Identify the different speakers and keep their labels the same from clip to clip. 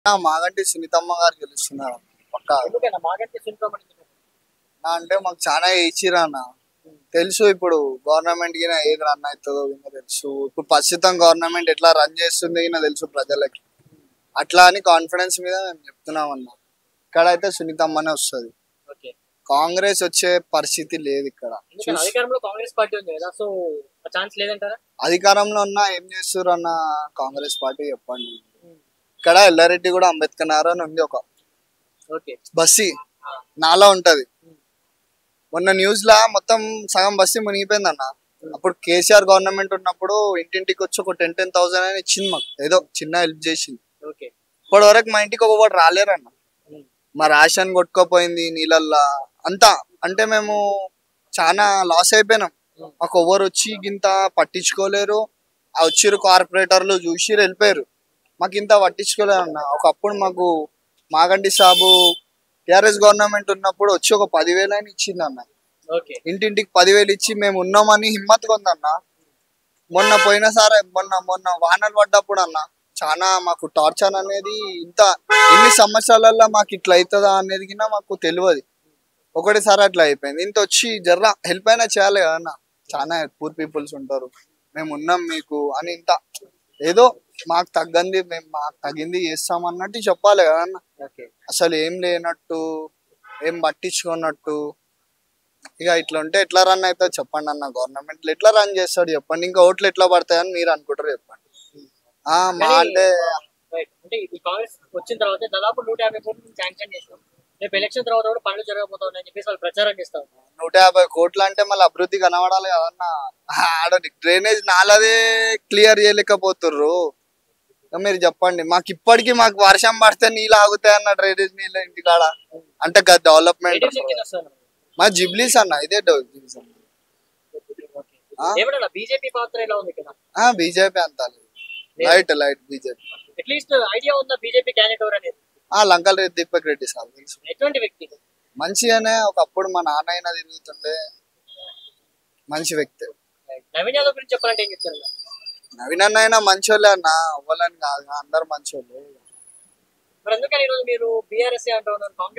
Speaker 1: మాగంటి సునీతమ్మ గారు గెలుస్తున్నారు పక్కా. అంటే మాకు చాలా ఇచ్చిరా అన్న. తెలుసు ఇప్పుడు గవర్నమెంట్ కి ఏది రన్ అవుతుందో తెలుసు. ఇప్పుడు ప్రస్తుతం గవర్నమెంట్ ఎట్లా రన్ చేస్తుంది తెలుసు ప్రజలకి. అట్లా అని కాన్ఫిడెన్స్ మీద మేము చెప్తున్నాం అన్న. ఇక్కడ అయితే సునీతమ్మనే వస్తుంది. కాంగ్రెస్ వచ్చే పరిస్థితి లేదు ఇక్కడ. అధికారంలో ఉన్నా ఏం చేస్తారు అన్న కాంగ్రెస్ పార్టీ చెప్పండి. ఇక్కడ ఎల్లారెడ్డి కూడా అంబేద్కర్ నగర్ అని ఉంది, ఒక బస్సి నాలా ఉంటది. మొన్న న్యూస్ లా మొత్తం సగం బస్సి మునిగిపోయింది అన్న. అప్పుడు కేసీఆర్ గవర్నమెంట్ ఉన్నప్పుడు ఇంటింటికి వచ్చి ఒక 10,000 అని ఇచ్చింది మాకు, ఏదో చిన్న హెల్ప్ చేసింది. ఇప్పటి వరకు మా ఇంటికి ఒకటి రాలేరన్న. మా రేషన్ కొట్టుకోపోయింది నీళ్ళల్లా అంతా. అంటే మేము చాలా లాస్ అయిపోయినాం. మాకు ఎవరు వచ్చి ఇంత పట్టించుకోలేరు. ఆ వచ్చిరు కార్పొరేటర్లు చూసి వెళ్ళిపోయారు. మాకు ఇంత పట్టించుకోలేదు అన్న. ఒకప్పుడు మాకు మాగంటి సాబు టిఆర్ఎస్ గవర్నమెంట్ ఉన్నప్పుడు వచ్చి ఒక 10,000 అని ఇచ్చింది అన్న. ఇంటింటికి 10,000 ఇచ్చి మేము ఉన్నామని హిమ్మత్ కొందన్న. మొన్న పోయినసారి మొన్న వానలు పడ్డప్పుడు అన్న చాలా మాకు టార్చర్ అనేది ఇంత ఇన్ని సంవత్సరాలలో మాకు ఇట్లా అవుతుందా అనేది కింద మాకు తెలియదు. ఒకటిసారి అట్లా అయిపోయింది. ఇంత వచ్చి జర్ర హెల్ప్ అయినా చేయాలి కదా అన్న. చాలా పూర్ పీపుల్స్ ఉంటారు, మేము ఉన్నాం మీకు అని ఇంత ఏదో మాకు తగ్గింది చేస్తాం అన్నట్టు చెప్పాలి కదా అన్న. అసలు ఏం లేనట్టు, ఏం పట్టించుకున్నట్టు. ఇక ఇట్లా ఉంటే ఎట్లా రన్ అవుతుంది చెప్పండి అన్న. గవర్నమెంట్ ఎట్లా రన్ చేస్తాడు చెప్పండి. ఇంకా ఓట్లు ఎట్లా పడతాయని మీరు అనుకుంటారు చెప్పండి. మా అంటే
Speaker 2: వచ్చిన తర్వాత దాదాపు 150 కోట్లు శాంక్షన్ చేస్తాం. రేపు ఎలక్షన్ తర్వాత కూడా పనులు జరగబోతాయని చెప్పేసి వాళ్ళు ప్రచారం చేస్తాం.
Speaker 1: 150 కోట్లు అంటే మళ్ళీ అభివృద్ధి కనబడాలి కదన్న. ఆడ డ్రైనేజ్ నాలదే క్లియర్ చేయలేకపోతుర్రు. మీరు చెప్పండి. మాకు ఇప్పటికీ మాకు వర్షం పడితే నీళ్ళు ఆగుతాయి అన్న, డ్రైనేజ్ నీళ్ళు ఇంటికాడ. అంటే డెవలప్మెంట్ మా జిబ్లీస్ అన్న. ఇదే
Speaker 2: బీజేపీ పాత్ర ఎలా ఉంది?
Speaker 1: బీజేపీ అంతా లైట్ బీజేపీ.
Speaker 2: అట్లీస్ట్ ఐడియా ఉందా బీజేపీ క్యాండిడేట్ ఎవరు అనేది?
Speaker 1: లంకల్ దీపక్ రెడ్డి సార్ తెలుసు.
Speaker 2: ఎటువంటి వ్యక్తి?
Speaker 1: మంచిగానే. ఒకప్పుడు మా నాన్న అయినా తిరుగుతుండే మంచి వ్యక్తి.
Speaker 2: నవీన్ యాదవ్ గురించి చెప్పాలంటే ఏం చెప్తారు?
Speaker 1: నవీన్ అన్న అయినా మంచోళ్ళే అన్న, అవ్వాలని కాదు, అందరు మంచోళ్ళు.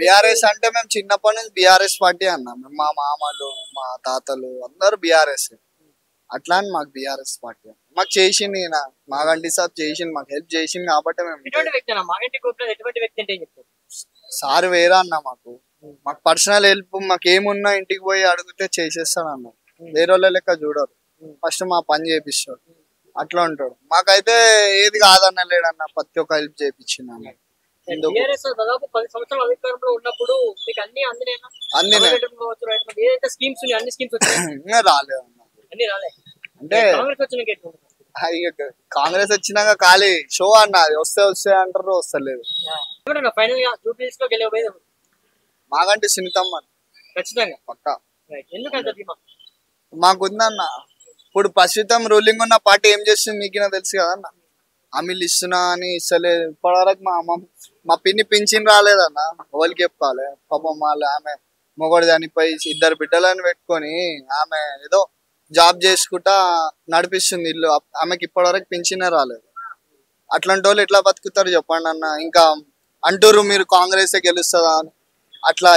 Speaker 1: బీఆర్ఎస్ అంటే మేము చిన్నప్పటి నుంచి బీఆర్ఎస్ పార్టీ అన్న. మా మామలు మా తాతలు అందరు బీఆర్ఎస్. అట్లా అని మాకు బీఆర్ఎస్ పార్టీ మాకు చేసింది. మాగంటి సాబ్ చేసింది, మాకు హెల్ప్ చేసింది కాబట్టి మేము. సార్ వేరే అన్న. మాకు పర్సనల్ హెల్ప్ మాకు ఏమున్నా ఇంటికి పోయి అడిగితే చేసేస్తాడు అన్న. వేరే వాళ్ళ లెక్క చూడరు, ఫస్ట్ మా పని చేపిస్తాడు. అట్లా ఉంటాడు. మాకైతే ఏది కాదన్న లేడన్న, ప్రతి ఒక్క హెల్ప్ చేయించింది అన్న. అంటే కాంగ్రెస్ వచ్చినాక ఖాళీ షో అన్న. వస్తే అంటారు, వస్తలేదు. మాగంటి సునీతమ్మ పక్కా. మాకుందన్న. ఇప్పుడు ప్రస్తుతం రూలింగ్ ఉన్న పార్టీ ఏం చేస్తుంది మీకు తెలుసు కదన్న. హామీలు ఇస్తున్నా అని ఇస్తలేదు. ఇప్పటివరకు మా పిన్ని పింఛన్ రాలేదన్న. ఎవరికి చెప్పాలి పాపం. వాళ్ళు ఆమె మొగడు చనిపోయి 2 బిడ్డలను పెట్టుకొని ఆమె ఏదో జాబ్ చేసుకుంటా నడిపిస్తుంది ఇల్లు. ఆమెకి ఇప్పటివరకు పింఛనే రాలేదు. అట్లాంటి వాళ్ళు ఎట్లా బతుకుతారు చెప్పండి అన్న. ఇంకా అంటారు మీరు కాంగ్రెస్ గెలుస్తుందా అని. అట్లా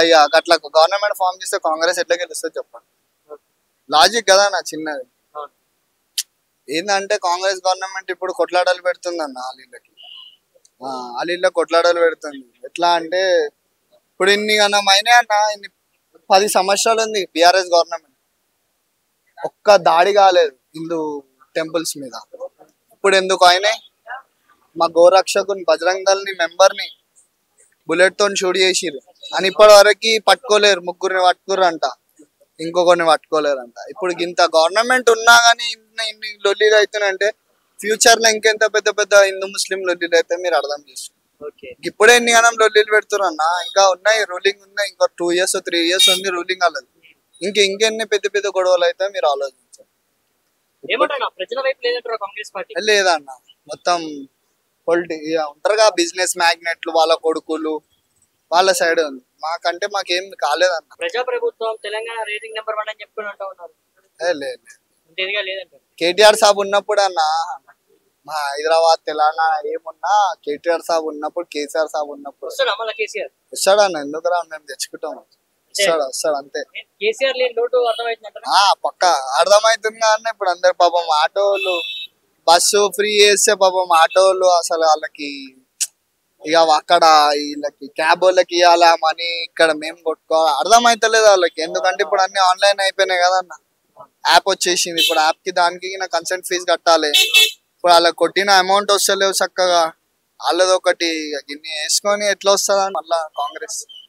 Speaker 1: గవర్నమెంట్ ఫామ్ చేస్తే కాంగ్రెస్ ఎట్లా గెలుస్తుంది చెప్పండి. లాజిక్ కదా నా చిన్నది. ఏంటంటే కాంగ్రెస్ గవర్నమెంట్ ఇప్పుడు కొట్లాటలు పెడుతుంది అన్న. వాళ్ళ కొట్లాటలు పెడుతుంది. ఎట్లా అంటే ఇప్పుడు ఇన్ని గణం అయినాయి అన్న. 10 సంవత్సరాలు ఉంది బీఆర్ఎస్ గవర్నమెంట్. ఒక్క దాడి కాలేదు హిందూ టెంపుల్స్ మీద. ఇప్పుడు ఎందుకు అయినాయి? మా గోరక్షకుని బజరంగ్ దళ్ మెంబర్ని బుల్లెట్ తో షూట్ చేసిరు అని ఇప్పటి వరకు పట్టుకోలేరు. 3 పట్టుకుర్రు అంట, ఇంకొకరిని పట్టుకోలేరు అంట. ఇప్పుడు ఇంత గవర్నమెంట్ ఉన్నా గానీ ఇన్ని లొల్లీలు అవుతున్నాయంటే ఫ్యూచర్ లో ఇంకెంత పెద్ద పెద్ద హిందూ ముస్లిం లొల్లీలు అయితే మీరు అర్థం చేసుకోండి. ఇప్పుడే ఎన్ని గానం లొల్లీలు పెడుతున్నారు అన్న. ఇంకా ఉన్నాయి, రూలింగ్ ఉన్నాయి. ఇంకా 2 years 3 years ఉంది రూలింగ్ అవ్వలేదు. ఇంకెన్ని పెద్ద పెద్ద గొడవలు అయితే మీరు ఆలోచించారు. లేదన్న. మొత్తం ఉంటారుగా బిజినెస్ మ్యాగ్నెట్లు, వాళ్ళ కొడుకులు, వాళ్ళ సైడ్ ఉంది. మాకంటే మాకేం కాలేదన్న.
Speaker 2: ప్రజాప్రభుత్వం తెలంగాణ రేటింగ్ నెంబర్ 1 అని చెప్పుకుని అంటా ఉన్నారు.
Speaker 1: లేదు. కేటీఆర్ సాబ్ ఉన్నప్పుడు అన్న మా హైదరాబాద్ తెలంగాణ ఏమున్నా కేటీఆర్ సాబ్ ఉన్నప్పుడు కేసీఆర్ సాబ్ ఉన్నప్పుడు
Speaker 2: వస్తాడా మళ్ళీ కేసీఆర్?
Speaker 1: వస్తాడన్న, ఎందుకురా మేము తెచ్చుకుంటాం. వస్తాడు అంతే.
Speaker 2: కేసీఆర్ లేని లోటు అర్థమవుతుందంటారా?
Speaker 1: పక్క అర్థమవుతుంది కానీ ఇప్పుడు అందరు పాపం ఆటోలు బస్సు ఫ్రీ చేస్తే పాపం ఆటోలు అసలు వాళ్ళకి ఇక అక్కడ వీళ్ళకి క్యాబ్ వాళ్ళకి ఇవ్వాలా మనీ, ఇక్కడ మేము కొట్టుకోవాలి, అర్థమైతలేదు వాళ్ళకి. ఎందుకంటే ఇప్పుడు అన్ని ఆన్లైన్ అయిపోయినాయి కదా అన్న, యాప్ వచ్చేసింది. ఇప్పుడు యాప్ కి దానికి నా కన్సెంట్ ఫీజు కట్టాలి. ఇప్పుడు వాళ్ళకి కొట్టిన అమౌంట్ వస్తలేవు చక్కగా. వాళ్ళది ఒకటి గిన్ని వేసుకొని ఎట్లా వస్తుందని మళ్ళా కాంగ్రెస్